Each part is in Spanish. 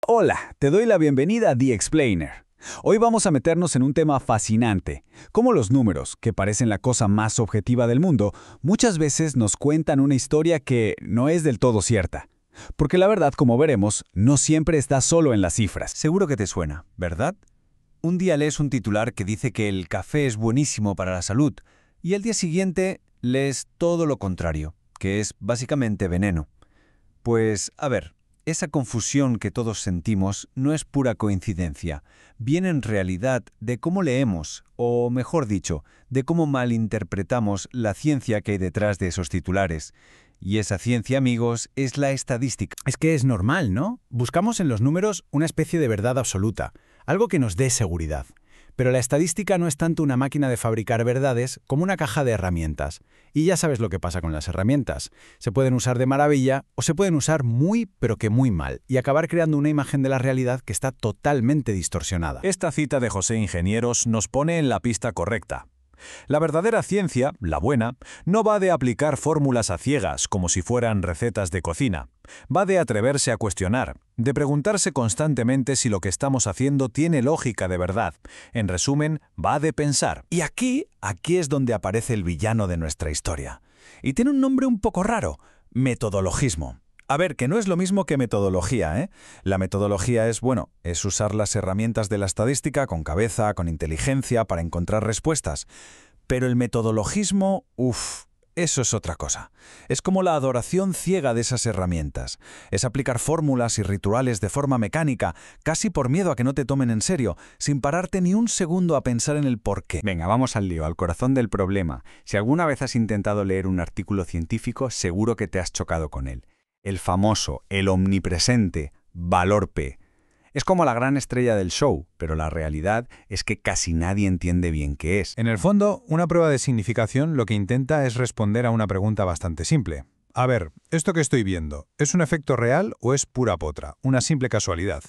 Hola, te doy la bienvenida a The Explainer. Hoy vamos a meternos en un tema fascinante, cómo los números, que parecen la cosa más objetiva del mundo, muchas veces nos cuentan una historia que no es del todo cierta. Porque la verdad, como veremos, no siempre está solo en las cifras. Seguro que te suena, ¿verdad? Un día lees un titular que dice que el café es buenísimo para la salud y al día siguiente lees todo lo contrario, que es básicamente veneno. Pues, a ver, esa confusión que todos sentimos no es pura coincidencia, viene en realidad de cómo leemos, o mejor dicho, de cómo malinterpretamos la ciencia que hay detrás de esos titulares. Y esa ciencia, amigos, es la estadística. Es que es normal, ¿no? Buscamos en los números una especie de verdad absoluta, algo que nos dé seguridad. Pero la estadística no es tanto una máquina de fabricar verdades como una caja de herramientas. Y ya sabes lo que pasa con las herramientas. Se pueden usar de maravilla o se pueden usar muy, pero que muy mal, y acabar creando una imagen de la realidad que está totalmente distorsionada. Esta cita de José Ingenieros nos pone en la pista correcta. La verdadera ciencia, la buena, no va de aplicar fórmulas a ciegas como si fueran recetas de cocina. Va de atreverse a cuestionar, de preguntarse constantemente si lo que estamos haciendo tiene lógica de verdad. En resumen, va de pensar. Y aquí es donde aparece el villano de nuestra historia. Y tiene un nombre un poco raro, metodologismo. A ver, que no es lo mismo que metodología, ¿eh? La metodología es usar las herramientas de la estadística con cabeza, con inteligencia, para encontrar respuestas. Pero el metodologismo, eso es otra cosa. Es como la adoración ciega de esas herramientas. Es aplicar fórmulas y rituales de forma mecánica, casi por miedo a que no te tomen en serio, sin pararte ni un segundo a pensar en el porqué. Venga, vamos al lío, al corazón del problema. Si alguna vez has intentado leer un artículo científico, seguro que te has chocado con él. El famoso, el omnipresente, valor P. Es como la gran estrella del show, pero la realidad es que casi nadie entiende bien qué es. En el fondo, una prueba de significación lo que intenta es responder a una pregunta bastante simple. A ver, ¿esto que estoy viendo, es un efecto real o es pura potra, una simple casualidad?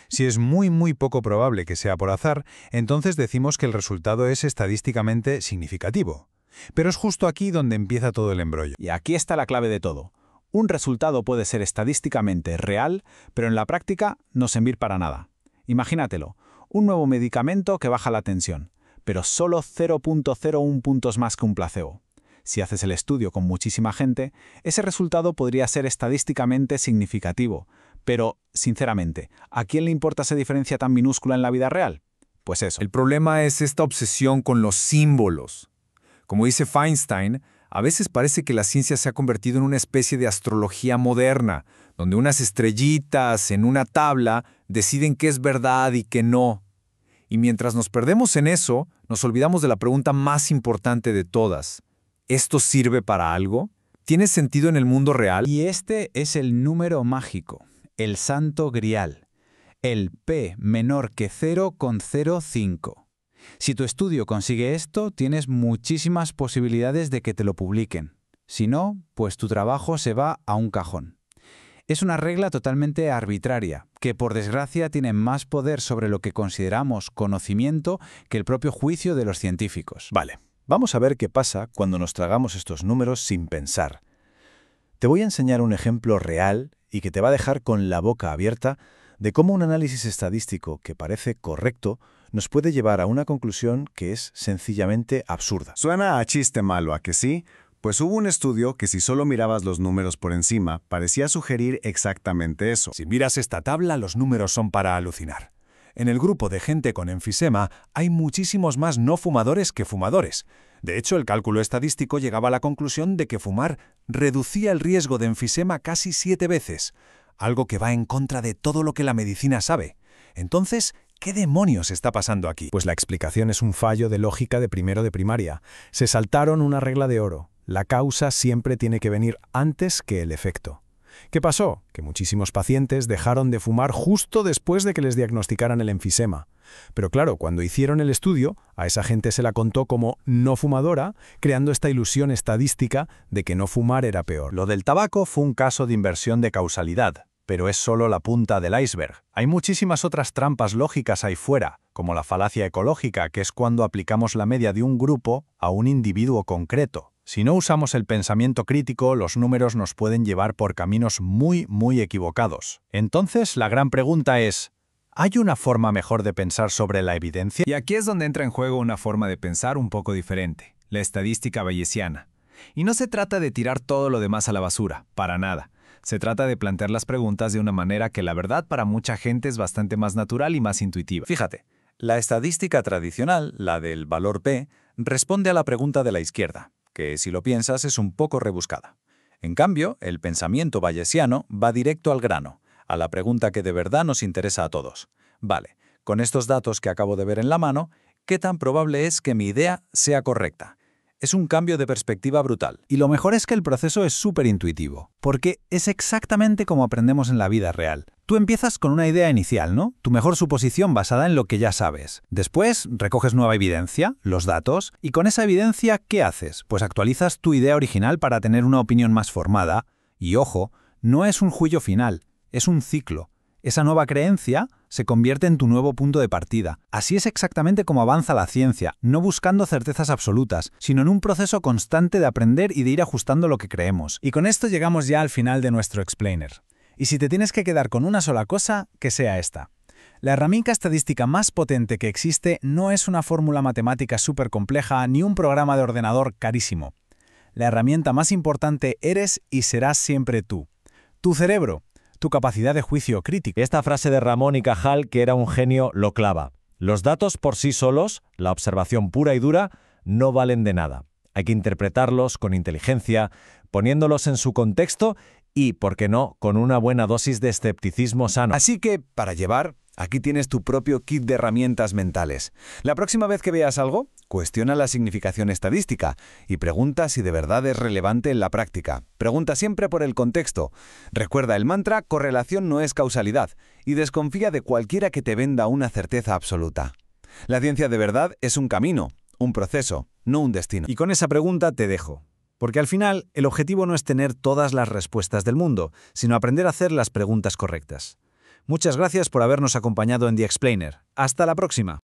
Si es muy poco probable que sea por azar, entonces decimos que el resultado es estadísticamente significativo. Pero es justo aquí donde empieza todo el embrollo. Y aquí está la clave de todo. Un resultado puede ser estadísticamente real, pero en la práctica no servir para nada. Imagínatelo, un nuevo medicamento que baja la tensión, pero solo 0,01 puntos más que un placebo. Si haces el estudio con muchísima gente, ese resultado podría ser estadísticamente significativo, pero, sinceramente, ¿a quién le importa esa diferencia tan minúscula en la vida real? Pues eso. El problema es esta obsesión con los símbolos. Como dice Feinstein, a veces parece que la ciencia se ha convertido en una especie de astrología moderna, donde unas estrellitas en una tabla deciden qué es verdad y qué no. Y mientras nos perdemos en eso, nos olvidamos de la pregunta más importante de todas. ¿Esto sirve para algo? ¿Tiene sentido en el mundo real? Y este es el número mágico, el santo grial, el P menor que 0,05. Si tu estudio consigue esto, tienes muchísimas posibilidades de que te lo publiquen. Si no, pues tu trabajo se va a un cajón. Es una regla totalmente arbitraria, que por desgracia tiene más poder sobre lo que consideramos conocimiento que el propio juicio de los científicos. Vale, vamos a ver qué pasa cuando nos tragamos estos números sin pensar. Te voy a enseñar un ejemplo real y que te va a dejar con la boca abierta de cómo un análisis estadístico que parece correcto nos puede llevar a una conclusión que es sencillamente absurda. Suena a chiste malo, ¿a que sí? Pues hubo un estudio que si solo mirabas los números por encima, parecía sugerir exactamente eso. Si miras esta tabla, los números son para alucinar. En el grupo de gente con enfisema hay muchísimos más no fumadores que fumadores. De hecho, el cálculo estadístico llegaba a la conclusión de que fumar reducía el riesgo de enfisema casi 7 veces, algo que va en contra de todo lo que la medicina sabe. Entonces, ¿qué demonios está pasando aquí? Pues la explicación es un fallo de lógica de primero de primaria. Se saltaron una regla de oro. La causa siempre tiene que venir antes que el efecto. ¿Qué pasó? Que muchísimos pacientes dejaron de fumar justo después de que les diagnosticaran el enfisema. Pero claro, cuando hicieron el estudio, a esa gente se la contó como no fumadora, creando esta ilusión estadística de que no fumar era peor. Lo del tabaco fue un caso de inversión de causalidad, pero es solo la punta del iceberg. Hay muchísimas otras trampas lógicas ahí fuera, como la falacia ecológica, que es cuando aplicamos la media de un grupo a un individuo concreto. Si no usamos el pensamiento crítico, los números nos pueden llevar por caminos muy equivocados. Entonces, la gran pregunta es, ¿hay una forma mejor de pensar sobre la evidencia? Y aquí es donde entra en juego una forma de pensar un poco diferente, la estadística bayesiana. Y no se trata de tirar todo lo demás a la basura, para nada. Se trata de plantear las preguntas de una manera que la verdad para mucha gente es bastante más natural y más intuitiva. Fíjate, la estadística tradicional, la del valor P, responde a la pregunta de la izquierda, que si lo piensas es un poco rebuscada. En cambio, el pensamiento bayesiano va directo al grano, a la pregunta que de verdad nos interesa a todos. Vale, con estos datos que acabo de ver en la mano, ¿qué tan probable es que mi idea sea correcta? Es un cambio de perspectiva brutal. Y lo mejor es que el proceso es súper intuitivo, porque es exactamente como aprendemos en la vida real. Tú empiezas con una idea inicial, ¿no? Tu mejor suposición basada en lo que ya sabes. Después, recoges nueva evidencia, los datos, y con esa evidencia, ¿qué haces? Pues actualizas tu idea original para tener una opinión más formada. Y ojo, no es un juicio final, es un ciclo. Esa nueva creencia se convierte en tu nuevo punto de partida. Así es exactamente como avanza la ciencia, no buscando certezas absolutas, sino en un proceso constante de aprender y de ir ajustando lo que creemos. Y con esto llegamos ya al final de nuestro explainer. Y si te tienes que quedar con una sola cosa, que sea esta. La herramienta estadística más potente que existe no es una fórmula matemática súper compleja ni un programa de ordenador carísimo. La herramienta más importante eres y serás siempre tú. Tu cerebro. Tu capacidad de juicio crítico. Esta frase de Ramón y Cajal, que era un genio, lo clava. Los datos por sí solos, la observación pura y dura, no valen de nada. Hay que interpretarlos con inteligencia, poniéndolos en su contexto y, ¿por qué no?, con una buena dosis de escepticismo sano. Así que, para llevar, aquí tienes tu propio kit de herramientas mentales. La próxima vez que veas algo, cuestiona la significación estadística y pregunta si de verdad es relevante en la práctica. Pregunta siempre por el contexto. Recuerda el mantra, correlación no es causalidad, y desconfía de cualquiera que te venda una certeza absoluta. La ciencia de verdad es un camino, un proceso, no un destino. Y con esa pregunta te dejo. Porque al final, el objetivo no es tener todas las respuestas del mundo, sino aprender a hacer las preguntas correctas. Muchas gracias por habernos acompañado en The Explainer. ¡Hasta la próxima!